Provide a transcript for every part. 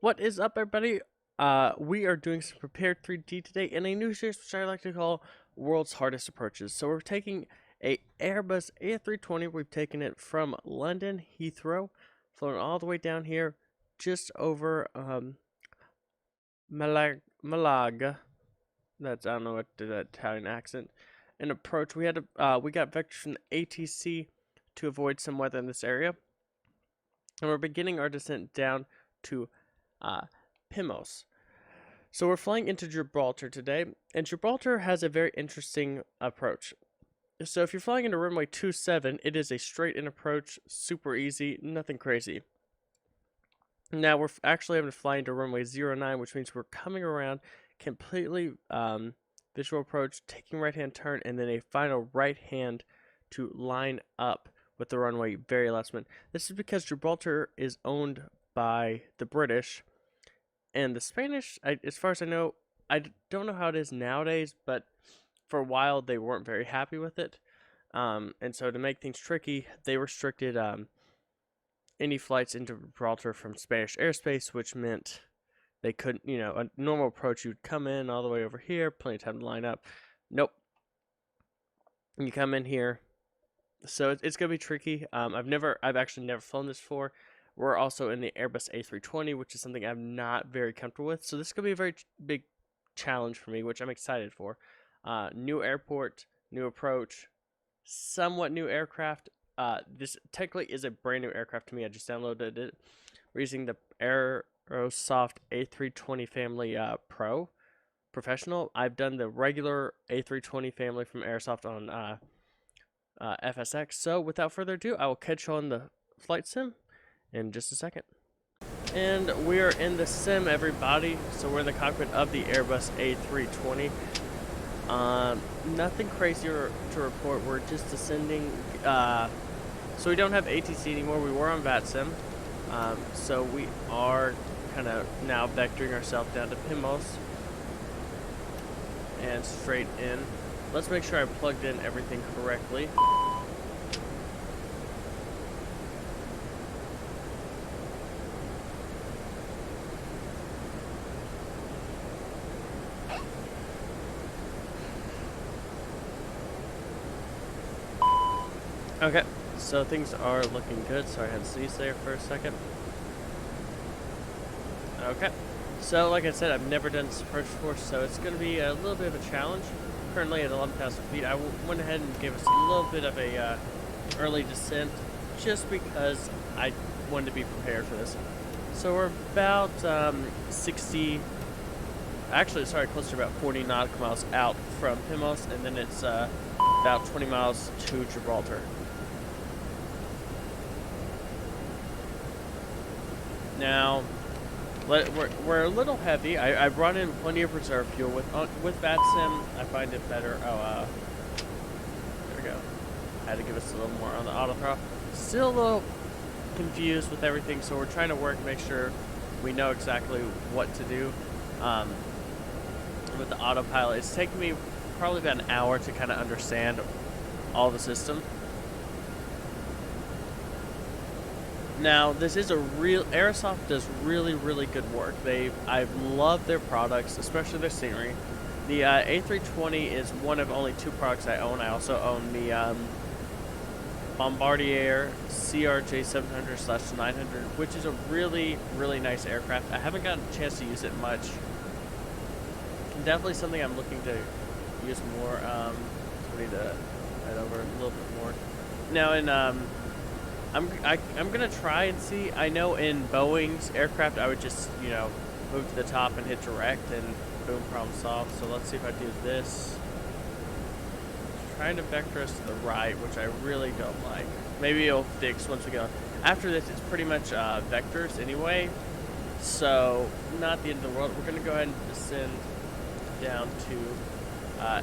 What is up, everybody? We are doing some prepared 3D today in a new series which I like to call World's Hardest Approaches. So we're taking a Airbus A320. We've taken it from London Heathrow, flown all the way down here, just over Malaga. That's, I don't know what the Italian accent. An approach. We got vectors from the ATC to avoid some weather in this area, and we're beginning our descent down to Pimos. So we're flying into Gibraltar today, and Gibraltar has a very interesting approach. So if you're flying into runway 27, it is a straight-in approach, super easy, nothing crazy. Now we're actually having to fly into runway 09, which means we're coming around completely visual approach, taking right-hand turn, and then a final right-hand to line up with the runway very last minute. This is because Gibraltar is owned by the British, and the Spanish, as far as I know, I don't know how it is nowadays, but for a while they weren't very happy with it. And so to make things tricky, they restricted any flights into Gibraltar from Spanish airspace, which meant they couldn't, a normal approach, you'd come in all the way over here, plenty of time to line up. Nope. You come in here. So it's going to be tricky. I've actually never flown this before. We're also in the Airbus A320, which is something I'm not very comfortable with. So this is going to be a very big challenge for me, which I'm excited for. New airport, new approach, somewhat new aircraft. This technically is a brand new aircraft to me. I just downloaded it. We're using the Aerosoft A320 family Pro Professional. I've done the regular A320 family from Aerosoft on FSX. So without further ado, I will catch you on the flight sim in just a second. And we are in the sim, everybody. So we're in the cockpit of the Airbus A320. Nothing crazy to report. We're just descending. So we don't have ATC anymore. We were on VATSIM. So we are kind of now vectoring ourselves down to Pimos and straight in. Let's make sure I plugged in everything correctly. Okay, so things are looking good. Sorry, I had to sneeze there for a second. Okay, so like I said, I've never done this approach before, so it's going to be a little bit of a challenge. Currently at 11,000 feet, I went ahead and gave us a little bit of a early descent, just because I wanted to be prepared for this. So we're about close to about 40 nautical miles out from Pimos, and then it's about 20 miles to Gibraltar. Now, we're a little heavy. I brought in plenty of reserve fuel. With VATSIM, I find it better. Oh, there we go. I had to give us a little more on the auto throttle. Still a little confused with everything, so we're trying to make sure we know exactly what to do with the autopilot. It's taken me probably about an hour to kind of understand all the system. Now, this is Aerosoft does really, really good work. I've loved their products, especially their scenery. The A320 is one of only two products I own. I also own the Bombardier CRJ700/900, which is a really, really nice aircraft. I haven't gotten a chance to use it much. Definitely something I'm looking to use more. We need to head over a little bit more. Now, I'm gonna try and see. I know in Boeing's aircraft, I would just move to the top and hit direct, and boom, problem solved. So let's see if I do this. It's trying to vector us to the right, which I really don't like. Maybe it'll fix once we go. After this, it's pretty much vectors anyway, so not the end of the world. We're gonna go ahead and descend down to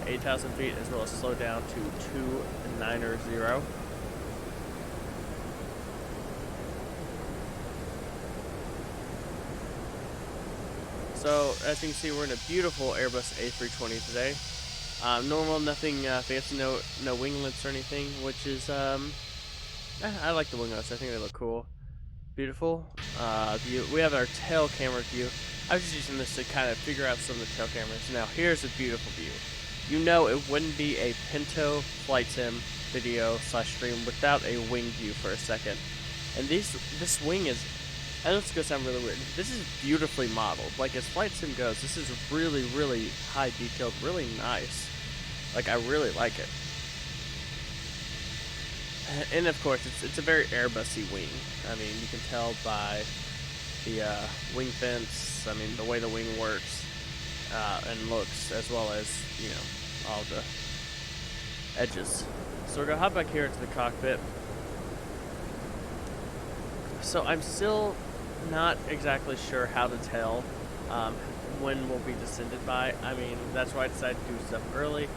8,000 feet, as well as slow down to 290. So as you can see, we're in a beautiful Airbus A320 today. Normal, nothing fancy, no winglets or anything, which is I like the winglets. I think they look cool. Beautiful. view. We have our tail camera view. I was just using this to kind of figure out some of the tail cameras. Now here's a beautiful view. You know it wouldn't be a Pinto flight sim video slash stream without a wing view for a second. And this wing is, and it's gonna sound really weird. This is beautifully modeled. Like as flight sim goes, this is really, really high detailed, really nice. Like I really like it. And of course, it's a very Airbusy wing. I mean, you can tell by the wing fence. I mean, the way the wing works and looks, as well as all the edges. So we're gonna hop back here into the cockpit. So I'm still not exactly sure how to tell when we'll be descended by. I mean, that's why I decided to do stuff early.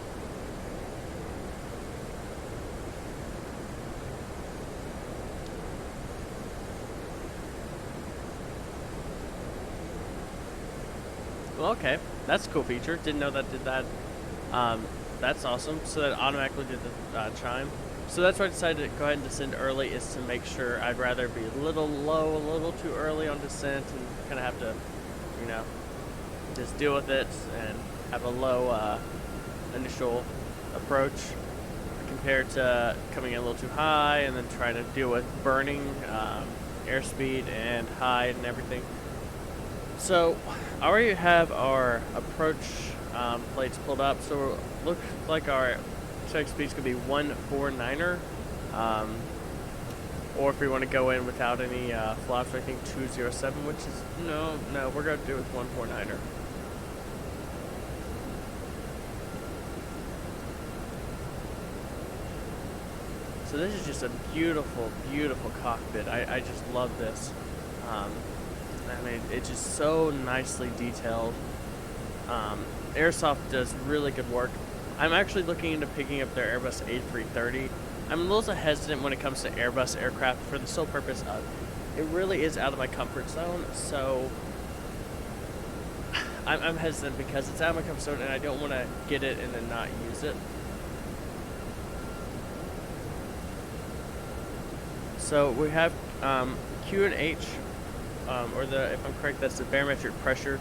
Well, okay, that's a cool feature. Didn't know that did that. That's awesome. So that automatically did the chime. So that's why I decided to go ahead and descend early, is to make sure. I'd rather be a little low, a little too early on descent, and kind of have to, just deal with it and have a low initial approach compared to coming in a little too high and then trying to deal with burning airspeed and height and everything. So I already have our approach plates pulled up, so it looks like our check speed's gonna be 149er, or if we want to go in without any flops, I think 207, which is no, we're gonna do it with 149er. So this is just a beautiful, beautiful cockpit. I just love this. I mean, it's just so nicely detailed. Airsoft does really good work. I'm actually looking into picking up their Airbus A330. I'm a little hesitant when it comes to Airbus aircraft for the sole purpose of it really is out of my comfort zone. So I'm hesitant because it's out of my comfort zone and I don't want to get it and then not use it. So we have Q and H, or if I'm correct, that's the barometric pressure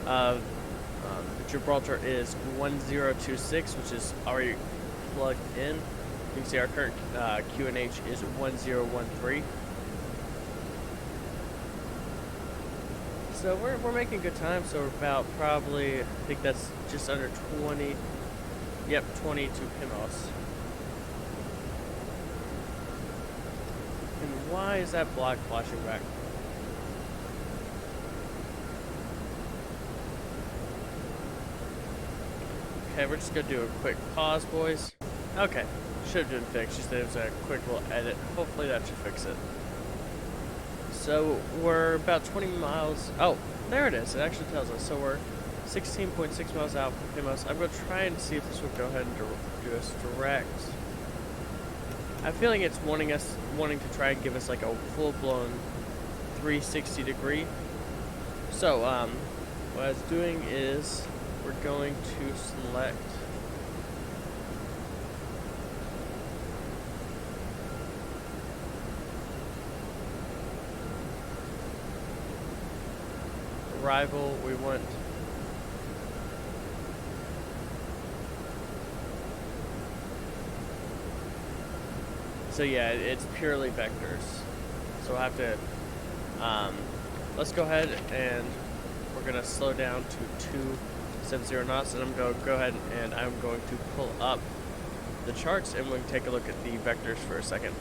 of Gibraltar is 1026, which is already plugged in. You can see our current QNH is 1013. So we're making good time. So we're about probably, I think that's just under 20. Yep, 22 Pimos. And why is that block flashing back? Okay, we're just gonna do a quick pause, boys. Okay, should have been fixed. Just that it was a quick little edit. Hopefully that should fix it. So we're about 20 miles. Oh, there it is. It actually tells us. So we're 16.6 miles out from Pimos. I'm gonna try and see if this will go ahead and do us direct. I'm feeling it's wanting to try and give us like a full-blown 360 degree. So what I was doing is we're going to select arrival. We want so yeah, it's purely vectors. So we'll have to let's go ahead and we're gonna slow down to 270 knots, and I'm going to go ahead and I'm going to pull up the charts and we can take a look at the vectors for a second.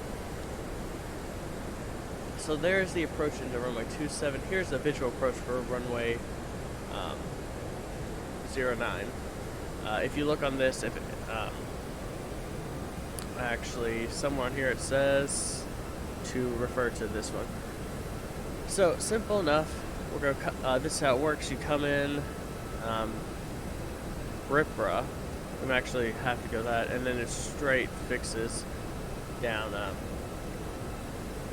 So there's the approach into runway 27. Here's the visual approach for runway 09. If you look on this, if it, actually somewhere on here it says to refer to this one. So simple enough. We're gonna this is how it works. You come in Ripra. I'm actually have to go that, and then it straight fixes down.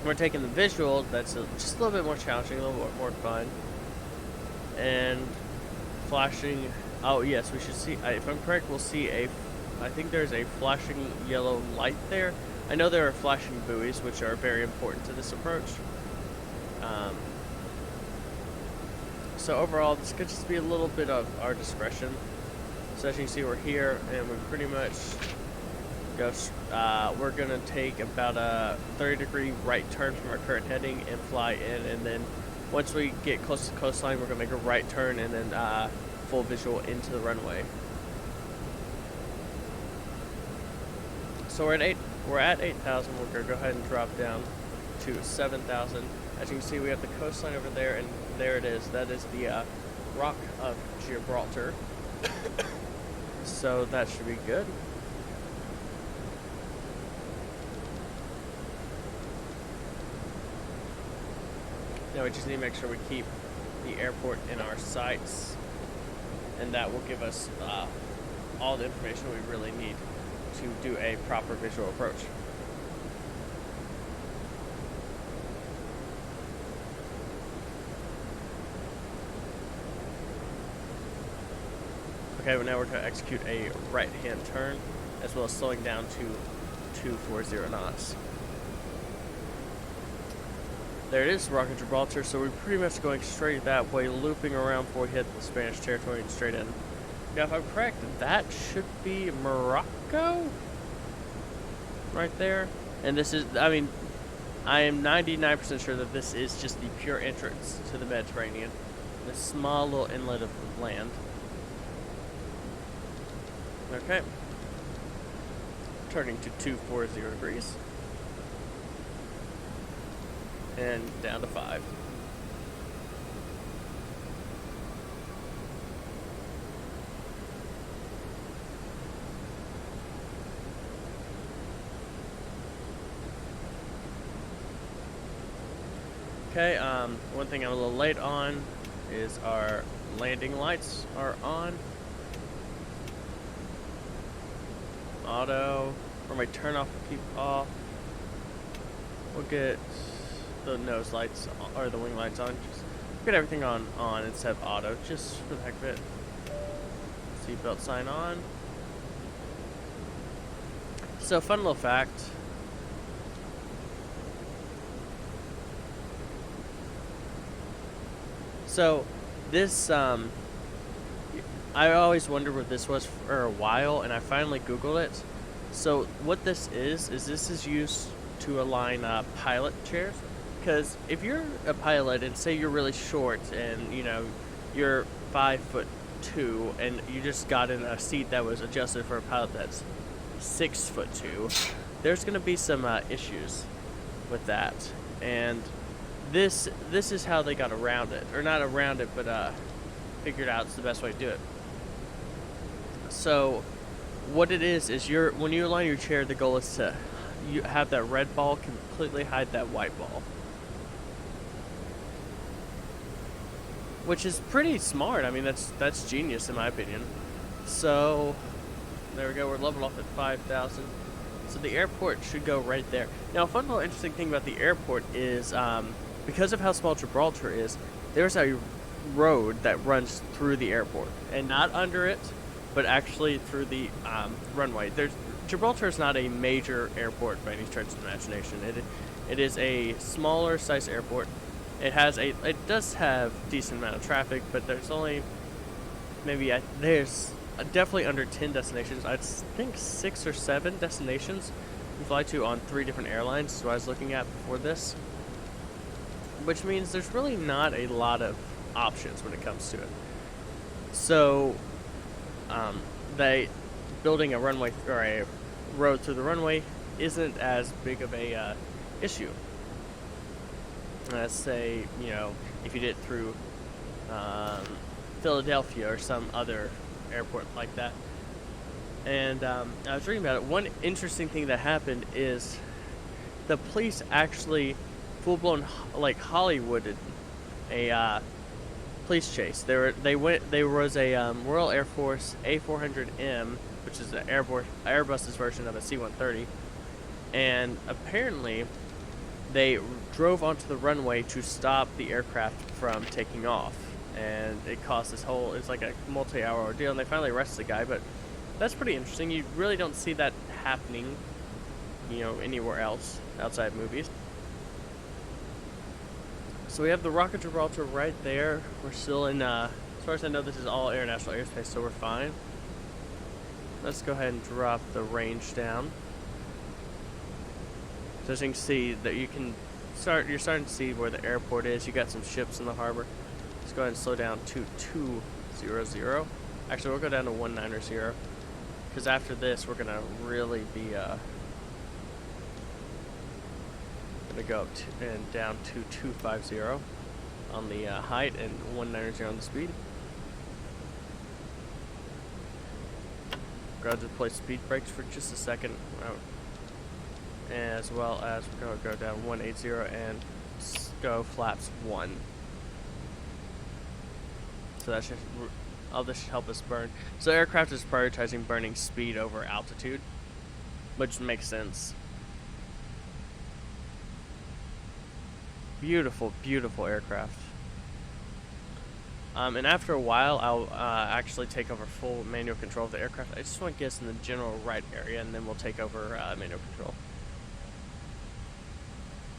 We're taking the visual. That's just a little bit more challenging, a little bit more fun, and flashing. Oh yes, we should see. If I'm correct, we'll see a. I think there's a flashing yellow light there. I know there are flashing buoys, which are very important to this approach. So overall, this could just be a little bit of our discretion. So as you can see, we're here, and we pretty much go. We're gonna take about a 30-degree right turn from our current heading and fly in, and then once we get close to the coastline, we're gonna make a right turn and then full visual into the runway. So we're at 8,000. We're gonna go ahead and drop down to 7,000. As you can see, we have the coastline over there, and there it is. That is the Rock of Gibraltar. So that should be good. Now we just need to make sure we keep the airport in our sights, and that will give us all the information we really need to do a proper visual approach. Okay, well now we're going to execute a right-hand turn, as well as slowing down to 240 knots. There it is, Rock of Gibraltar, so we're pretty much going straight that way, looping around before we hit the Spanish territory and straight in. Now, if I'm correct, that should be Morocco? Right there. And this is, I mean, I am 99% sure that this is just the pure entrance to the Mediterranean. This small little inlet of land. Okay. Turning to 240 degrees. And down to 5. Okay, one thing I'm a little late on is our landing lights are on. Auto. For my turn off, keep off. We'll get the nose lights or the wing lights on. Just get everything on instead of auto, just for the heck of it. Seatbelt sign on. So, fun little fact. So, this, I always wondered what this was for a while, and I finally Googled it. So, what this is this is used to align pilot chairs. Because if you're a pilot and say you're really short and, you know, you're 5'2", and you just got in a seat that was adjusted for a pilot that's 6'2", there's going to be some issues with that. And this is how they got around it, or not around it, but figured out it's the best way to do it. So what it is when you align your chair, the goal is to have that red ball completely hide that white ball, which is pretty smart. I mean, that's genius in my opinion. So there we go. We're leveled off at 5,000. So the airport should go right there. Now, a fun little interesting thing about the airport is because of how small Gibraltar is, there's a road that runs through the airport, and not under it, but actually through the runway. Gibraltar is not a major airport by any stretch of the imagination. It is a smaller size airport. It does have a decent amount of traffic, but there's only there's definitely under 10 destinations. I think 6 or 7 destinations you fly to on 3 different airlines. So I was looking at before this, which means there's really not a lot of options when it comes to it. So building a runway or a road through the runway isn't as big of a issue. Let's say, you know, if you did it through Philadelphia or some other airport like that. And I was reading about it. One interesting thing that happened is the police actually full-blown like Hollywooded a police chase. There was a Royal Air Force A400M, which is an Airbus's version of a C-130, and apparently they drove onto the runway to stop the aircraft from taking off, and it caused it's like a multi-hour ordeal, and they finally arrested the guy. But that's pretty interesting. You really don't see that happening, you know, anywhere else outside movies. So we have the Rock of Gibraltar right there. We're still in, as far as I know, this is all international airspace, so we're fine. Let's go ahead and drop the range down. So as you can see, that you're starting to see where the airport is. You got some ships in the harbor. Let's go ahead and slow down to 200. Actually, we'll go down to 190, because after this, we're gonna really be gonna go up and down to 250 on the height and 190 on the speed. Go ahead and deploy speed brakes for just a second, as well as we're gonna go down 180 and go flaps 1. So that should, all this should help us burn. So the aircraft is prioritizing burning speed over altitude, which makes sense. Beautiful, beautiful aircraft. And after a while, I'll actually take over full manual control of the aircraft. I just want to get us in the general right area, and then we'll take over manual control.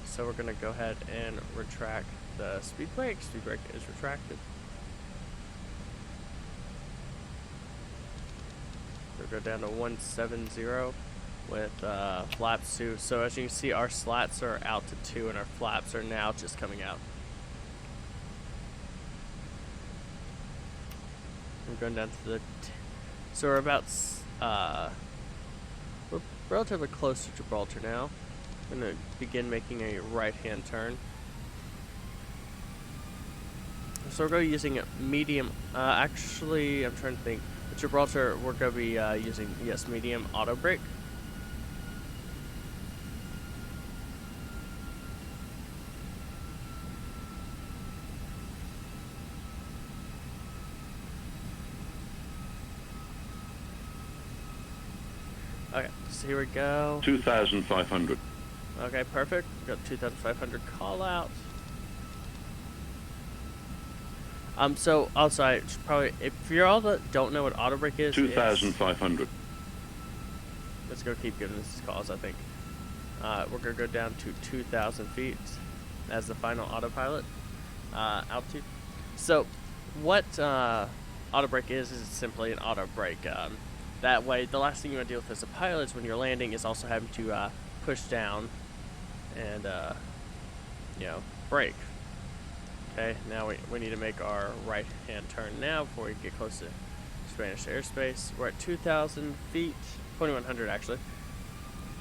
So we're going to go ahead and retract the speed brake. Speed brake is retracted. We'll go down to 170 with flaps 2. So as you can see, our slats are out to 2, and our flaps are now just coming out. We're going down to the so we're about we're relatively close to Gibraltar now. I'm going to begin making a right-hand turn. So we're going to be using a medium. Actually, I'm trying to think. At Gibraltar, we're going to be using, yes, medium auto brake. Okay, so here we go. 2,500. Okay, perfect. Got 2,500 call out. So also I should probably, if you're all that don't know what auto brake is, 2,500. Let's go keep giving this calls. I think we're gonna go down to 2,000 feet as the final autopilot altitude. So what auto brake is simply an auto brake. That way, the last thing you want to deal with as a pilot is when you're landing is also having to push down and you know, brake. Okay, now we need to make our right-hand turn now before we get close to Spanish airspace. We're at 2,000 feet, 2,100 actually,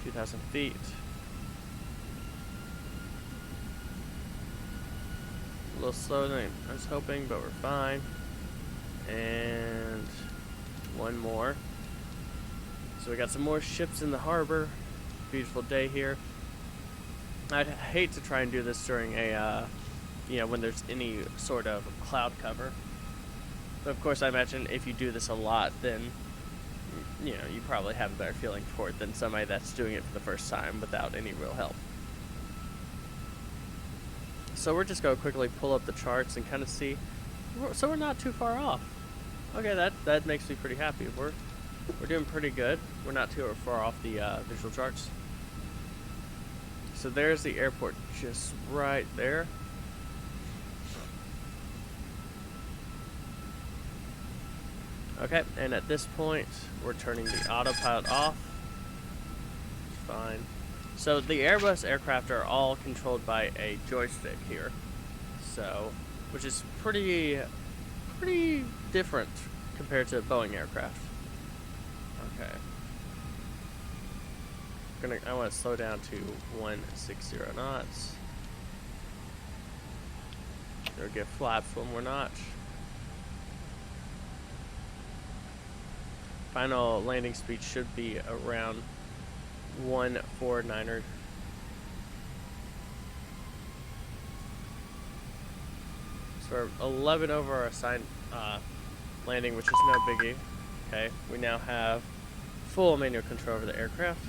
2,000 feet. A little slower than I was hoping, but we're fine. And one more. So we got some more ships in the harbor. Beautiful day here. I'd hate to try and do this during a, you know, when there's any sort of cloud cover. But of course, I imagine if you do this a lot, then, you know, you probably have a better feeling for it than somebody that's doing it for the first time without any real help. So we're just going to quickly pull up the charts and kind of see. So we're not too far off. Okay, that makes me pretty happy. We're doing pretty good. We're not too far off the visual charts. So there's the airport just right there. Okay, and at this point, we're turning the autopilot off. Fine. So the Airbus aircraft are all controlled by a joystick here. So, which is pretty different compared to Boeing aircraft. Okay. I want to slow down to 160 knots. We'll get flaps one more notch. Final landing speed should be around 149. So we're 11 over our assigned landing, which is no biggie. Okay, we now have full manual control over the aircraft.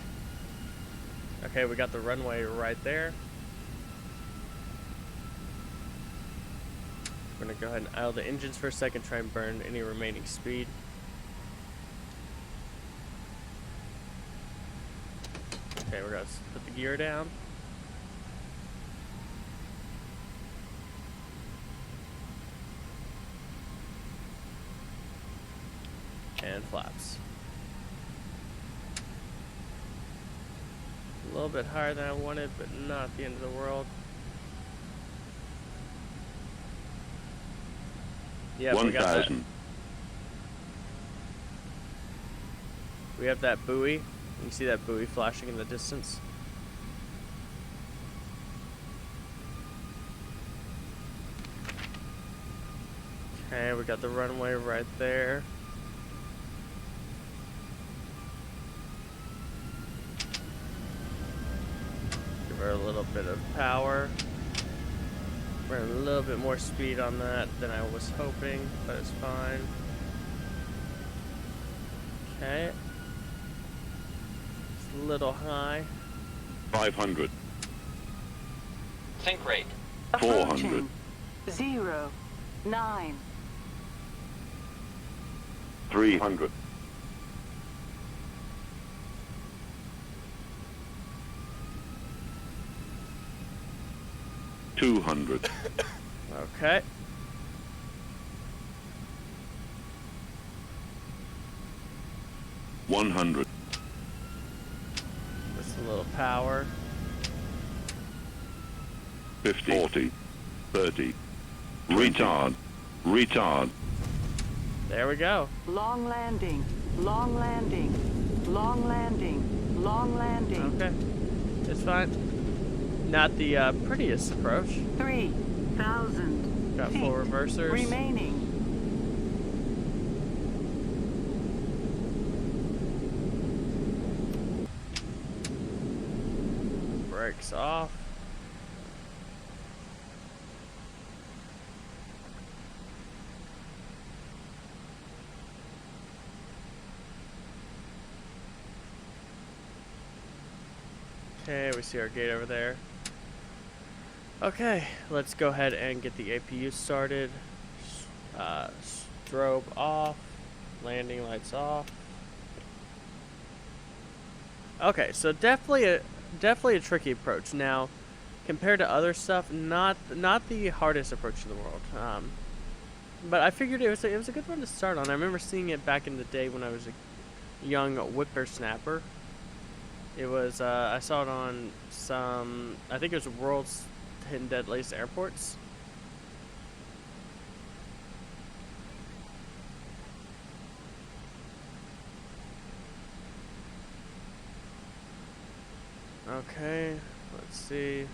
Okay, we got the runway right there. We're gonna go ahead and idle the engines for a second, try and burn any remaining speed. Okay, we're gonna put the gear down. And flaps. A little bit higher than I wanted, but not the end of the world. Yeah, we got that. 1,000. We have that buoy. You can see that buoy flashing in the distance. Okay, we got the runway right there. Give her a little bit of power. We're a little bit more speed on that than I was hoping, but it's fine. Okay. It's a little high. 500. Sink rate. 400. 0, 9. 300. 200. Okay. $100. Just a little power. 50. 40. 30. Retard. Retard. There we go. Long landing, long landing, long landing, long landing. Okay. It's fine. Not the prettiest approach. 3,000 Got feet full reversers. remaining. Brakes off. Okay, we see our gate over there. Okay, let's go ahead and get the APU started. Strobe off, landing lights off. Okay, so definitely a tricky approach. Now, compared to other stuff, not the hardest approach in the world. But I figured it was a good one to start on. I remember seeing it back in the day when I was a young whippersnapper. It was I saw it on some, I think it was World's 10 Deadliest Airports. Okay, let's see.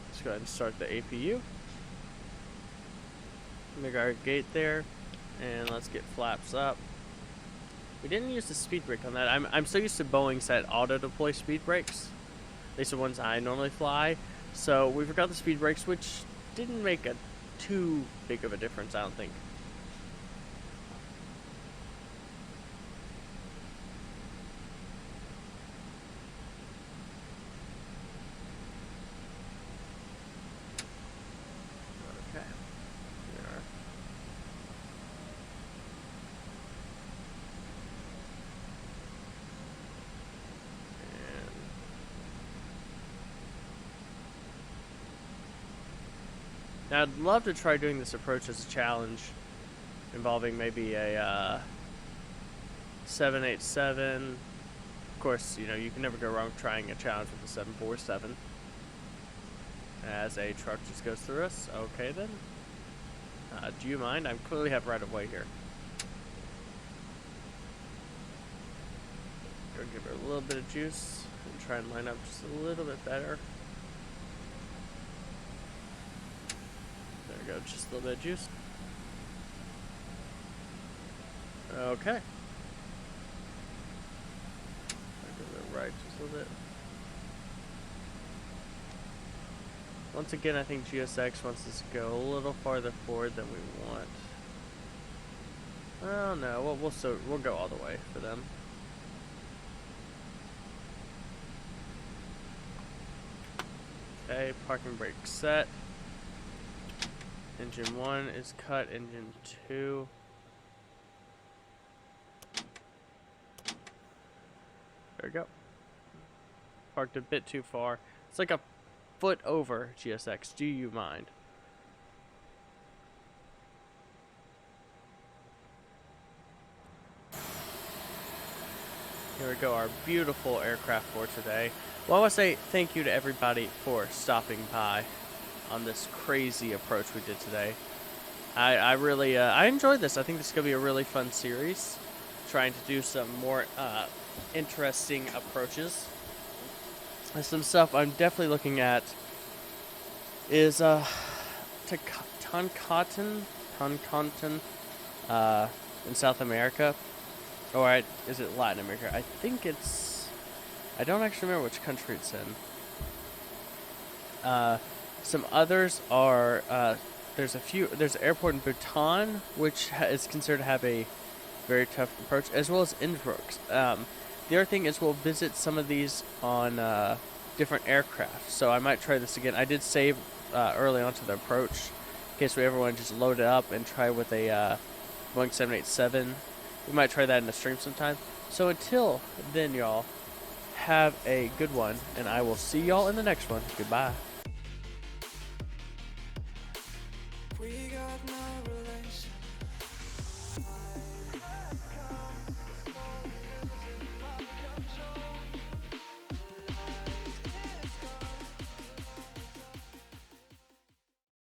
Let's go ahead and start the APU. Make our gate there, and let's get flaps up. We didn't use the speed brake on that. I'm so used to Boeing's that auto deploy speed brakes. These are the ones I normally fly. So we forgot the speed brakes, which didn't make a too big of a difference, I don't think. Okay. There. Now, I'd love to try doing this approach as a challenge, involving maybe a 787. Of course, you know, you can never go wrong trying a challenge with a 747. As a truck just goes through us. Okay, then. Do you mind? I clearly have right of way here. Go give her a little bit of juice and try and line up just a little bit better. There we go, just a little bit of juice. Okay. Go right just a little bit. Once again, I think GSX wants us to go a little farther forward than we want. Oh no, we'll go all the way for them. Okay, parking brake set. Engine 1 is cut, engine 2. There we go. Parked a bit too far. It's like a foot over GSX. Do you mind? Here we go, our beautiful aircraft for today. Well, I want to say thank you to everybody for stopping by on this crazy approach we did today. I really I enjoyed this. I think this is gonna be a really fun series, trying to do some more interesting approaches. And some stuff I'm definitely looking at is Toncontin in South America, or is it Latin America? I think it's. I don't actually remember which country it's in. Some others are there's an airport in Bhutan which is considered to have a very tough approach, as well as Innsbruck. The other thing is we'll visit some of these on different aircraft, so I might try this again. I did save early on to the approach in case we ever want to just load it up and try with a Boeing 787. We might try that in the stream sometime. So until then, y'all, have a good one, and I will see y'all in the next one. Goodbye. We got no relation.